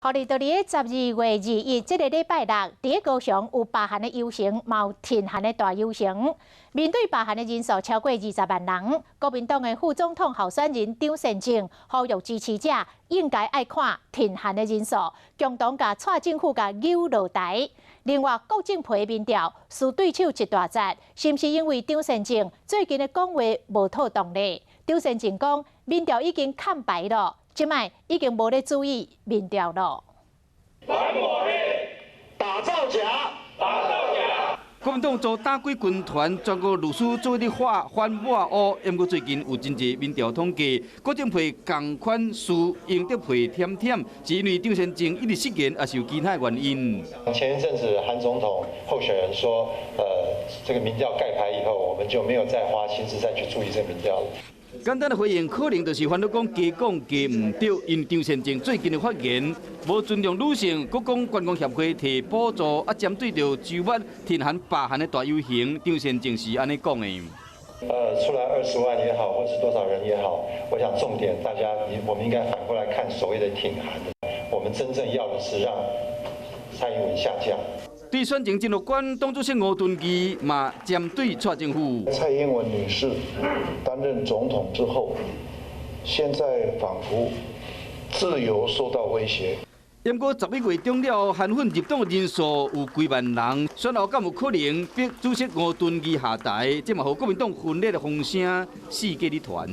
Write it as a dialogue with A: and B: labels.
A: 互你到伫12月2日这个礼拜六，伫高雄有罢韩的游行，嘛有停韩的大游行。面对罢韩的人数超过20万人，国民党的副总统候选人张善政呼吁支持者应该爱看停韩的人数，共同甲蔡政府甲揪落台。另外，郭正培的民调输对手一大截，是毋是因为张善政最近的讲话无套动力？张善政讲，民调已经看白了。 即摆已经无咧注意民调了。
B: 反抹黑，打造假，打造假。
C: 国民党组打击军团，全国律师做咧化反抹黑。不过最近有真侪民调统计，郭正培同款输赢得配舔舔，是因为张善政一直失言，还是有其他原因？
D: 前一阵子韩总统候选人说，这个民调盖牌以后，我们就没有再花心思再去注意这个民调了。
C: 简单的回应，可能就是烦恼讲加讲加唔对，因张善政最近的发言无尊重女性，国讲观光协会提补助，针对着周末停韩罢韩的大游行，张善政是安尼讲的。
D: 出来20万也好，或是多少人也好，我想重点我们应该反过来看所谓的挺韩的，我们真正要的是让蔡英文下架。
C: 对选情真乐观，党主席吴敦义嘛针对蔡政府。
E: 蔡英文女士担任总统之后，现在仿佛自由受到威胁。
C: 不过11月中了，韩粉入党的人数有几万人，选后敢有可能逼主席吴敦义下台？这嘛，和国民党分裂的风声四界咧传。